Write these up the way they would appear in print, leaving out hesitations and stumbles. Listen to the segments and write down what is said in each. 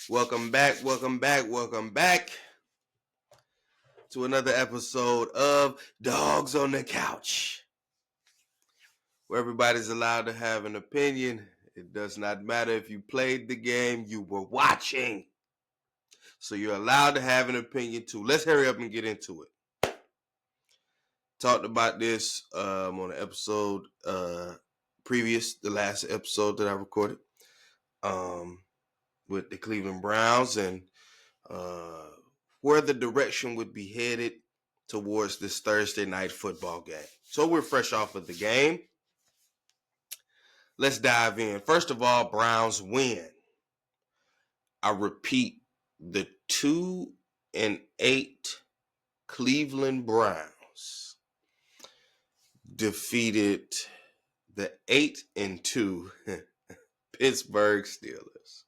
Welcome back to another episode of Dogs on the Couch, where everybody's allowed to have an opinion. It does not matter if you played the game, you were watching. So you're allowed to have an opinion too. Let's hurry up and get into it. Talked about this on the episode the last episode that I recorded with the Cleveland Browns and where the direction would be headed towards this Thursday night football game. So we're fresh off of the game. Let's dive in. First of all, Browns win. I repeat, the 2-8 Cleveland Browns defeated the 8-2 Pittsburgh Steelers.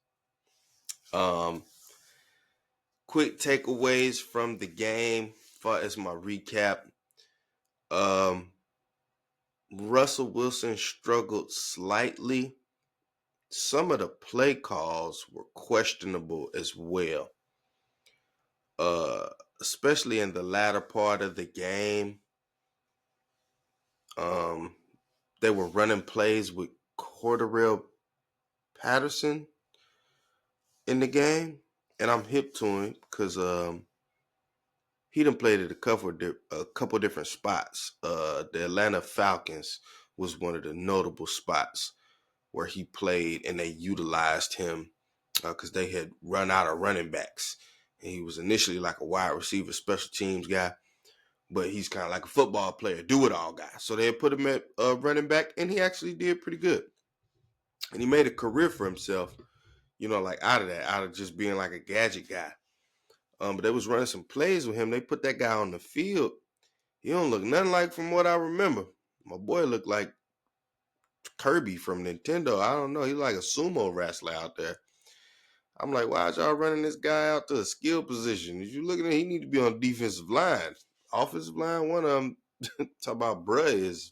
Quick takeaways from the game, far as my recap. Russell Wilson struggled slightly. Some of the play calls were questionable as well, especially in the latter part of the game. They were running plays with Cordarrelle Patterson in the game, and I'm hip to him because he done played at a couple different spots. The Atlanta Falcons was one of the notable spots where he played, and they utilized him because they had run out of running backs. And he was initially like a wide receiver, special teams guy, but he's kind of like a football player, do-it-all guy. So they put him at running back, and he actually did pretty good. And he made a career for himself, like out of just being like a gadget guy. But they was running some plays with him. They put that guy on the field. He don't look nothing like from what I remember. My boy looked like Kirby from Nintendo. I don't know. He's like a sumo wrestler out there. I'm like, why y'all running this guy out to a skill position? If you looking at, he need to be on defensive line. Offensive line, one of them, talk about bruh is,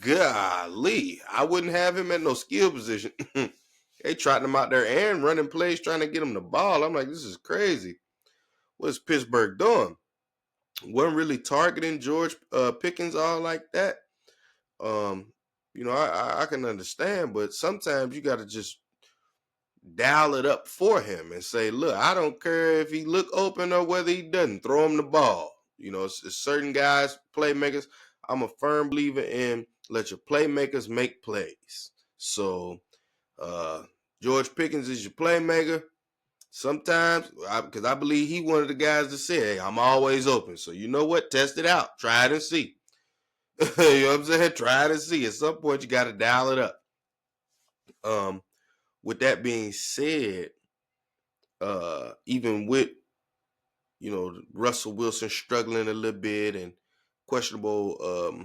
golly. I wouldn't have him at no skill position. They trotting him out there and running plays trying to get him the ball. I'm like, this is crazy. What is Pittsburgh doing? Wasn't really targeting George Pickens all like that. I can understand, but sometimes you got to just dial it up for him and say, look, I don't care if he look open or whether he doesn't. Throw him the ball. It's certain guys, playmakers. I'm a firm believer in let your playmakers make plays. So George Pickens is your playmaker. Sometimes, because I believe he one of the guys that said, hey, I'm always open. So you know what? Test it out. Try it and see. You know what I'm saying? Try it and see. At some point, you got to dial it up. With that being said, even with, Russell Wilson struggling a little bit and questionable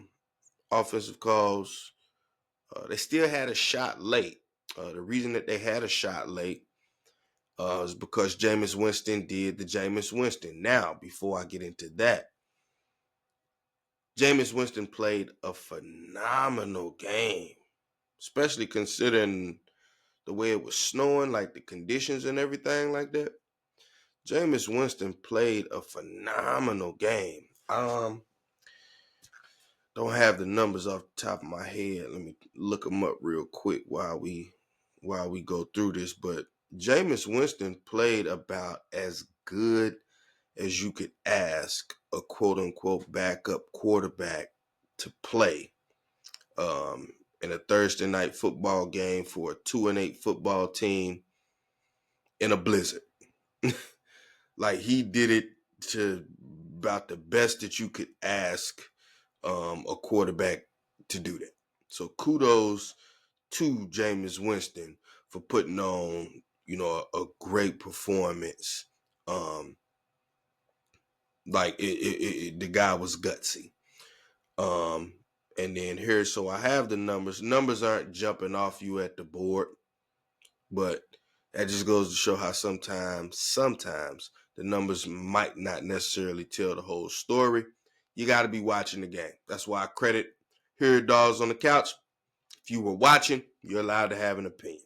offensive calls, they still had a shot late. The reason that they had a shot late is because Jameis Winston did the Jameis Winston. Now, before I get into that, Jameis Winston played a phenomenal game, especially considering the way it was snowing, like the conditions and everything like that. Jameis Winston played a phenomenal game. Don't have the numbers off the top of my head. Let me look them up real quick while we go through this. But Jameis Winston played about as good as you could ask a quote-unquote backup quarterback to play in a Thursday night football game for a 2-8 football team in a blizzard. Like, he did it to about the best that you could ask a quarterback to do that. So kudos to Jameis Winston for putting on, a great performance. The guy was gutsy. And then here, so I have the numbers. Numbers aren't jumping off you at the board, but that just goes to show how sometimes the numbers might not necessarily tell the whole story. You got to be watching the game. That's why I credit here Dogs on the Couch. If you were watching, you're allowed to have an opinion.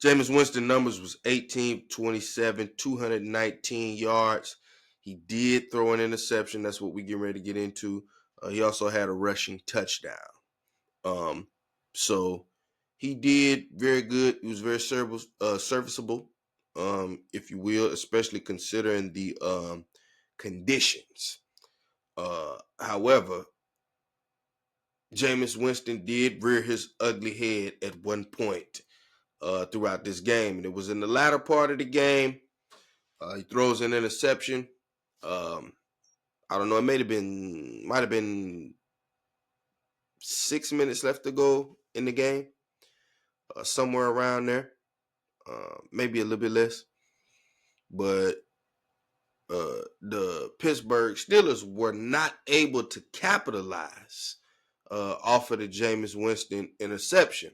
Jameis Winston numbers was 18, 27, 219 yards. He did throw an interception. That's what we get ready to get into. He also had a rushing touchdown. Um, so he did very good. He was very serviceable, if you will, especially considering the conditions. However, Jameis Winston did rear his ugly head at one point throughout this game, and it was in the latter part of the game. He throws an interception. I don't know. It might have been 6 minutes left to go in the game, somewhere around there, maybe a little bit less. But the Pittsburgh Steelers were not able to capitalize off of the Jameis Winston interception.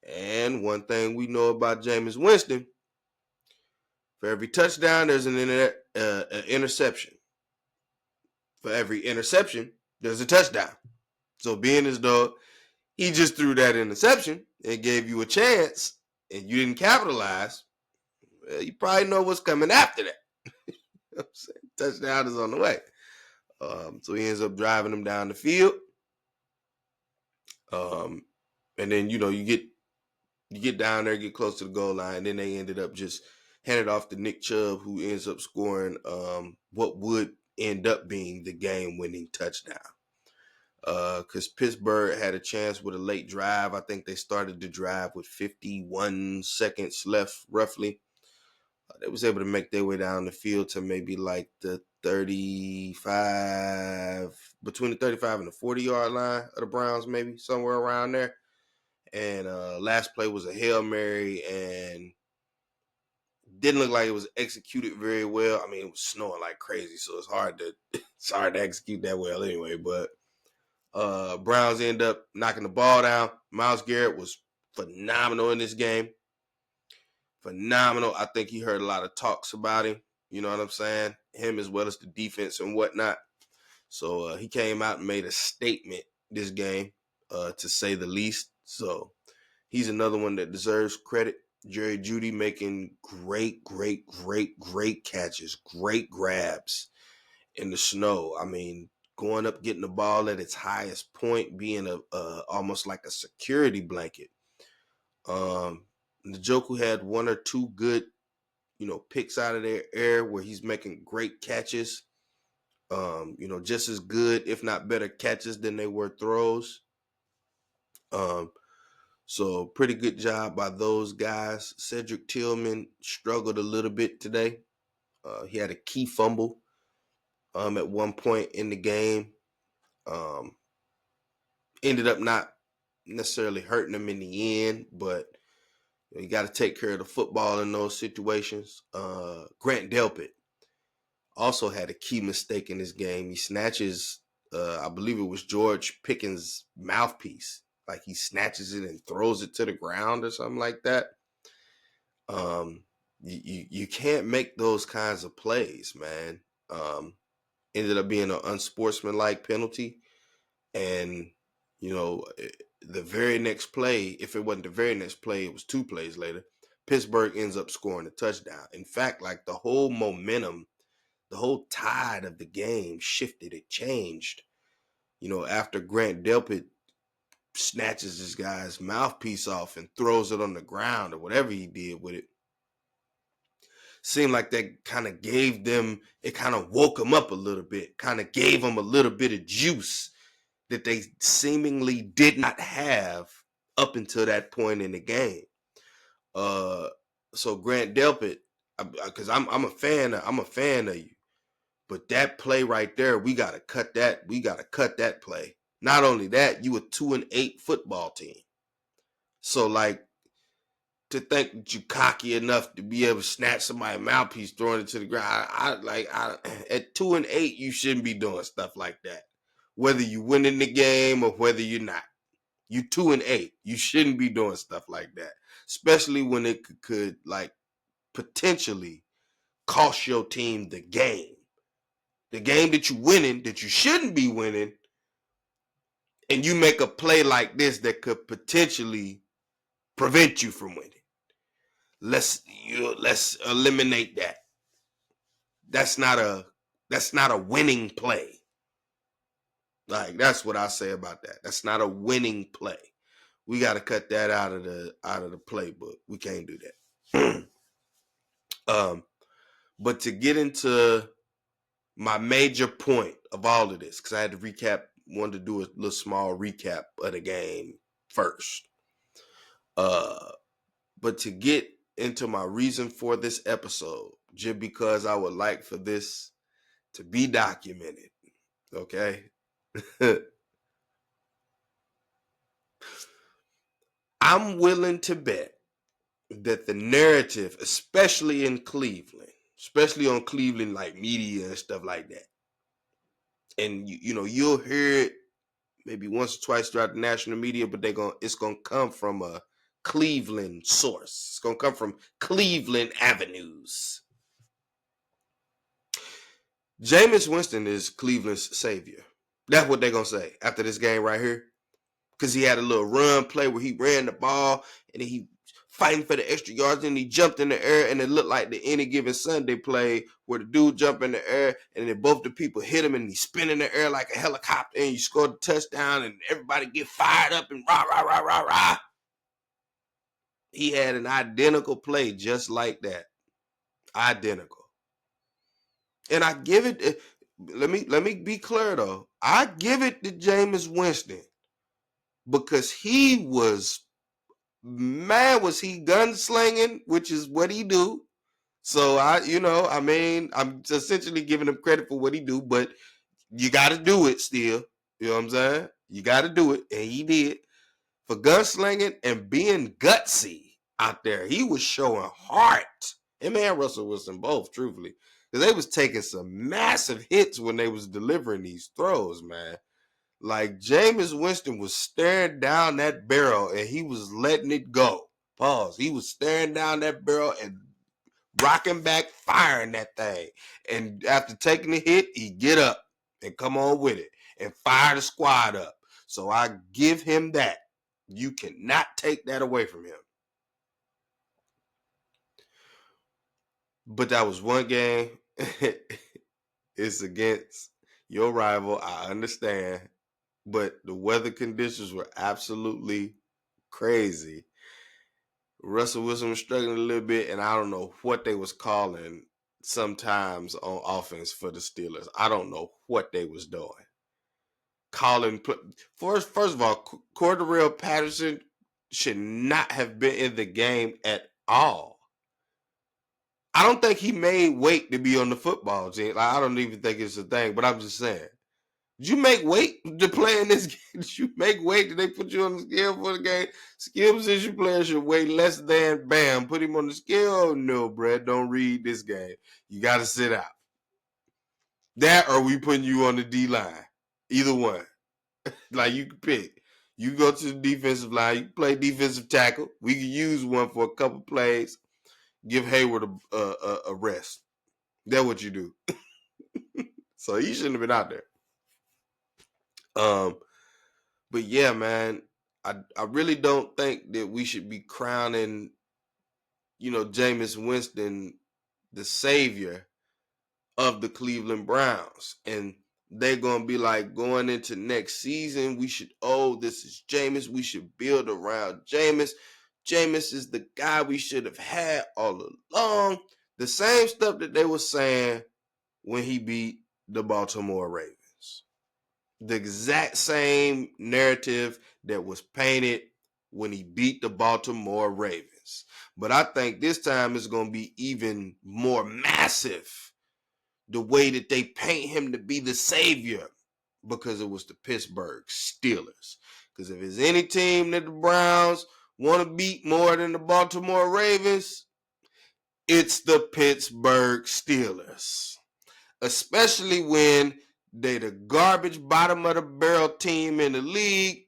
And one thing we know about Jameis Winston, for every touchdown, there's an interception. For every interception, there's a touchdown. So being as though he just threw that interception and gave you a chance and you didn't capitalize, well, you probably know what's coming after that. You know what I'm saying? Touchdown is on the way. So he ends up driving them down the field. And then, you get down there, get close to the goal line, and then they ended up just handed off to Nick Chubb, who ends up scoring what would end up being the game-winning touchdown. Because Pittsburgh had a chance with a late drive. I think they started the drive with 51 seconds left, roughly. They was able to make their way down the field to maybe like the 35, between the 35 and the 40-yard line of the Browns, maybe somewhere around there. And last play was a Hail Mary, and didn't look like it was executed very well. I mean, it was snowing like crazy, so it's hard to execute that well anyway. But Browns end up knocking the ball down. Myles Garrett was phenomenal in this game. Phenomenal. I think he heard a lot of talks about him. You know what I'm saying? Him as well as the defense and whatnot. So he came out and made a statement this game, to say the least. So he's another one that deserves credit. Jerry Jeudy making great catches, great grabs in the snow. I mean, going up, getting the ball at its highest point, being almost like a security blanket. Njoku had one or two good, picks out of their air where he's making great catches. Just as good, if not better, catches than they were throws. So pretty good job by those guys. Cedric Tillman struggled a little bit today. He had a key fumble at one point in the game. Ended up not necessarily hurting him in the end, but you got to take care of the football in those situations. Grant Delpit also had a key mistake in this game. He snatches, I believe it was George Pickens' mouthpiece. Like he snatches it and throws it to the ground or something like that. You can't make those kinds of plays, man. Ended up being an unsportsmanlike penalty. And, the very next play, if it wasn't the very next play, it was 2 plays later, Pittsburgh ends up scoring a touchdown. In fact, like the whole momentum, the whole tide of the game shifted. It changed, after Grant Delpit snatches this guy's mouthpiece off and throws it on the ground or whatever he did with it. Seemed like that kind of gave them, it kind of woke them up a little bit, kind of gave them a little bit of juice that they seemingly did not have up until that point in the game. So Grant Delpit, because I'm a fan of you, but that play right there, we gotta cut that. We gotta cut that play. Not only that, you a 2-8 football team. So like, to think that you cocky enough to be able to snatch somebody's mouthpiece, throwing it to the ground, at 2-8, you shouldn't be doing stuff like that. Whether you win in the game or whether you're not, you 2-8. You shouldn't be doing stuff like that, especially when it could like potentially cost your team the game that you're winning, that you shouldn't be winning, and you make a play like this that could potentially prevent you from winning. let's eliminate that. That's not a winning play. Like, that's what I say about that. That's not a winning play. We got to cut that out of the playbook. We can't do that. But to get into my major point of all of this, because I had to wanted to do a little small recap of the game first. But to get into my reason for this episode, just because I would like for this to be documented, okay? I'm willing to bet that the narrative, especially in Cleveland, especially on Cleveland like media and stuff like that, and you'll hear it maybe once or twice throughout the national media, but it's gonna come from a Cleveland source. It's gonna come from Cleveland avenues. Jameis Winston is Cleveland's savior. That's what they're gonna say after this game right here, because he had a little run play where he ran the ball and then he fighting for the extra yards, and he jumped in the air, and it looked like the Any Given Sunday play where the dude jumped in the air and then both the people hit him and he spin in the air like a helicopter and you scored a touchdown and everybody get fired up and rah, rah, rah, rah, rah. He had an identical play just like that. Identical. And I give it, let me be clear though. I give it to Jameis Winston because he was gunslinging, which is what he do. So I'm essentially giving him credit for what he do, but you got to do it still. You know what I'm saying? You got to do it, and he did. For gunslinging and being gutsy out there, he was showing heart. Him and Russell Wilson both, truthfully, because they was taking some massive hits when they was delivering these throws, man. Like, Jameis Winston was staring down that barrel and he was letting it go. Pause. He was staring down that barrel and rocking back, firing that thing. And after taking the hit, he get up and come on with it and fire the squad up. So I give him that. You cannot take that away from him. But that was one game. It's against your rival. I understand. But the weather conditions were absolutely crazy. Russell Wilson was struggling a little bit, and I don't know what they was calling sometimes on offense for the Steelers. I don't know what they was doing. First of all, Cordarrelle Patterson should not have been in the game at all. I don't think he made weight to be on the football team. I don't even think it's a thing, but I'm just saying. Did you make weight to play in this game? Did you make weight? Did they put you on the scale for the game? Skill position players should weigh less than, bam, put him on the scale? No, Brad, don't read this game. You got to sit out. That or we putting you on the D-line. Either one. Like, you can pick. You go to the defensive line. You can play defensive tackle. We can use one for a couple plays. Give Hayward a rest. That's what you do. So he shouldn't have been out there. But yeah, man, I really don't think that we should be crowning, Jameis Winston the savior of the Cleveland Browns. And they're going to be like, going into next season, this is Jameis. We should build around Jameis. Jameis is the guy we should have had all along. The same stuff that they were saying when he beat the Baltimore Ravens. The exact same narrative that was painted when he beat the Baltimore Ravens. But I think this time it's going to be even more massive, the way that they paint him to be the savior, because it was the Pittsburgh Steelers. Because if there's any team that the Browns want to beat more than the Baltimore Ravens, it's the Pittsburgh Steelers. Especially when they the garbage bottom of the barrel team in the league,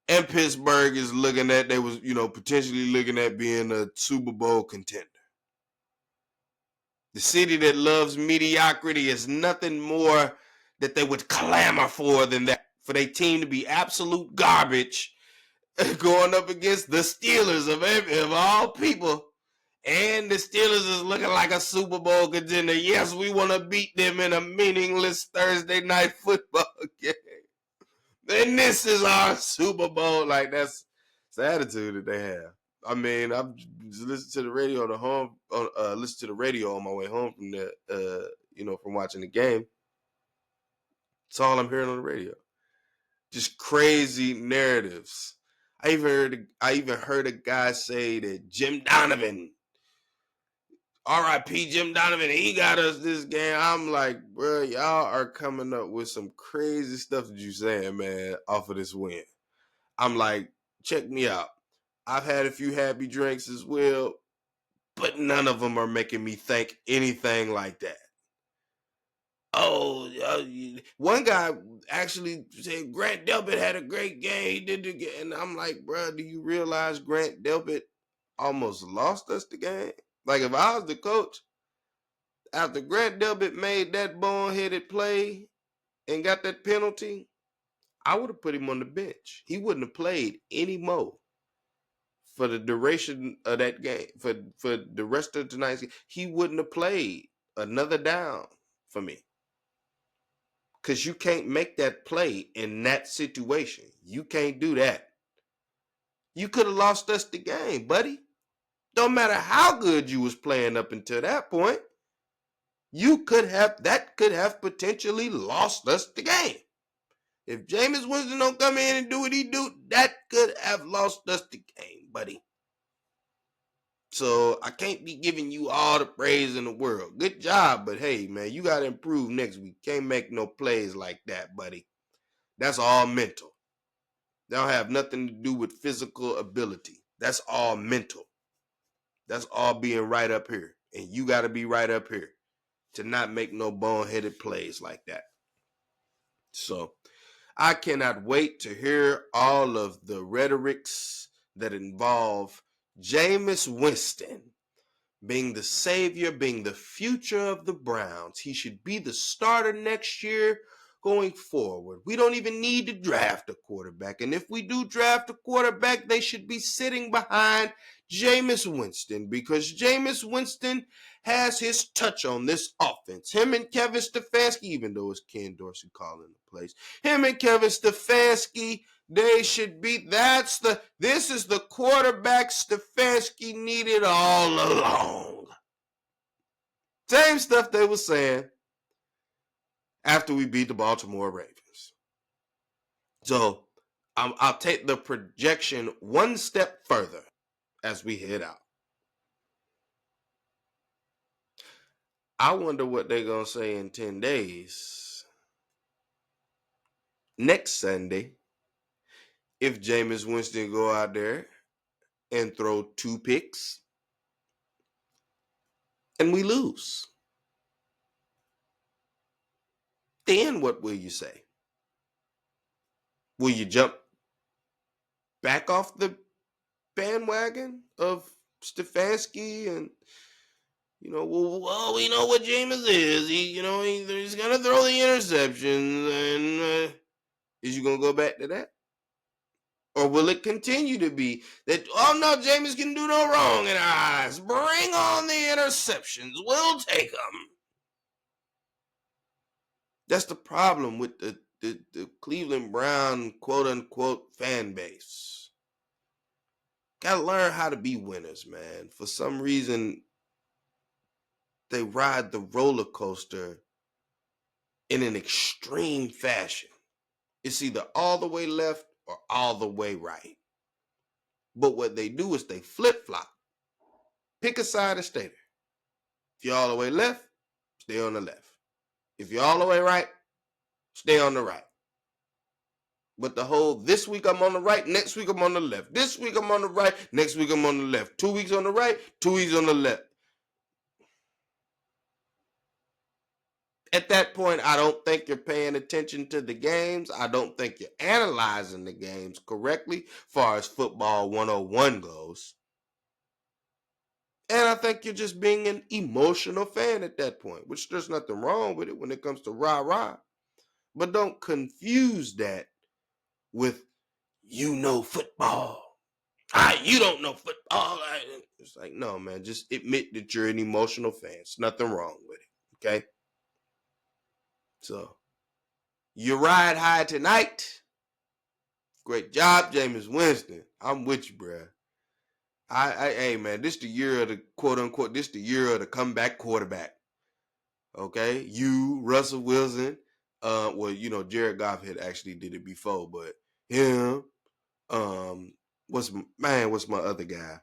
and Pittsburgh is potentially looking at being a Super Bowl contender. The city that loves mediocrity is nothing more that they would clamor for than that, for their team to be absolute garbage going up against the Steelers of all people, And the Steelers is looking like a Super Bowl contender. Yes, we want to beat them in a meaningless Thursday night football game. And this is our Super Bowl. Like, that's the attitude that they have. I mean, I'm just listening to the radio on the home, listen to the radio on my way home from the, from watching the game. That's all I'm hearing on the radio. Just crazy narratives. I even heard a guy say that Jim Donovan, R.I.P. Jim Donovan, he got us this game. I'm like, bro, y'all are coming up with some crazy stuff that you saying, man, off of this win. I'm like, check me out. I've had a few happy drinks as well, but none of them are making me think anything like that. Oh, one guy actually said Grant Delpit had a great game. He did it again. And I'm like, bro, do you realize Grant Delpit almost lost us the game? Like, if I was the coach, after Grant Delpit made that boneheaded play and got that penalty, I would have put him on the bench. He wouldn't have played anymore for the duration of that game. For the rest of tonight's game, he wouldn't have played another down for me. Because you can't make that play in that situation. You can't do that. You could have lost us the game, buddy. Don't matter how good you was playing up until that point. That could have potentially lost us the game. If Jameis Winston don't come in and do what he do, that could have lost us the game, buddy. So I can't be giving you all the praise in the world. Good job, but hey, man, you got to improve next week. Can't make no plays like that, buddy. That's all mental. That don't have nothing to do with physical ability. That's all mental. That's all being right up here. And you got to be right up here to not make no boneheaded plays like that. So I cannot wait to hear all of the rhetorics that involve Jameis Winston being the savior, being the future of the Browns. He should be the starter next year going forward. We don't even need to draft a quarterback. And if we do draft a quarterback, they should be sitting behind Jameis Winston, because Jameis Winston has his touch on this offense. Him and Kevin Stefanski, even though it's Ken Dorsey calling the plays, him and Kevin Stefanski, they should be. This is the quarterback Stefanski needed all along. Same stuff they were saying after we beat the Baltimore Ravens. So I'll take the projection one step further as we head out. I wonder what they're going to say in 10 days. Next Sunday, if Jameis Winston go out there and throw 2 picks and we lose. Then what will you say? Will you jump back off the bandwagon of Stefanski and, well, we know what Jameis is. He's going to throw the interceptions, and is you going to go back to that? Or will it continue to be that, oh no, Jameis can do no wrong in our eyes. Bring on the interceptions. We'll take them. That's the problem with the Cleveland Brown quote-unquote fan base. Got to learn how to be winners, man. For some reason, they ride the roller coaster in an extreme fashion. It's either all the way left or all the way right. But what they do is they flip-flop. Pick a side and stay there. If you're all the way left, stay on the left. If you're all the way right, stay on the right. But the whole, this week I'm on the right, next week I'm on the left. This week I'm on the right, next week I'm on the left. 2 weeks on the right, 2 weeks on the left. At that point, I don't think you're paying attention to the games. I don't think you're analyzing the games correctly, as far as football 101 goes. And I think you're just being an emotional fan at that point, which there's nothing wrong with it when it comes to rah-rah. But don't confuse that with football. You don't know football. It's like, no, man, just admit that you're an emotional fan. There's nothing wrong with it, okay? So, you ride high tonight. Great job, Jameis Winston. I'm with you, bruh. Hey, man, this the year of the quote unquote. This the year of the comeback quarterback. Okay, you, Russell Wilson. Well, Jared Goff had actually did it before, but him. What's my other guy?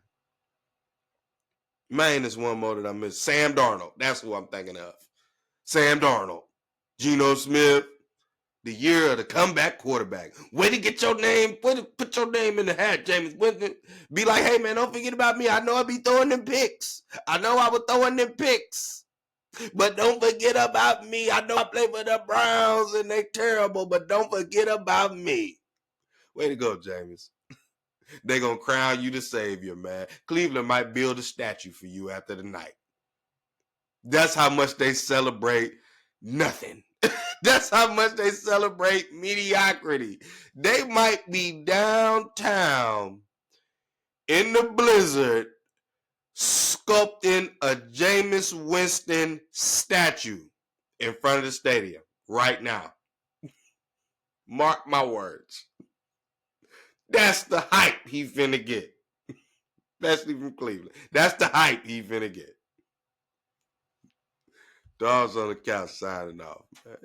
Man, there's one more that I missed. Sam Darnold. That's who I'm thinking of. Sam Darnold. Geno Smith. The year of the comeback quarterback. Way to get your name, put your name in the hat, Jameis Winston. Be like, hey, man, don't forget about me. I know I be throwing them picks. I know I was throwing them picks. But don't forget about me. I know I play for the Browns and they terrible, but don't forget about me. Way to go, Jameis. They going to crown you the savior, man. Cleveland might build a statue for you after the night. That's how much they celebrate nothing. That's how much they celebrate mediocrity. They might be downtown in the blizzard sculpting a Jameis Winston statue in front of the stadium right now. Mark my words. That's the hype he finna get. Especially from Cleveland. That's the hype he finna get. Dogs on the couch signing off, man.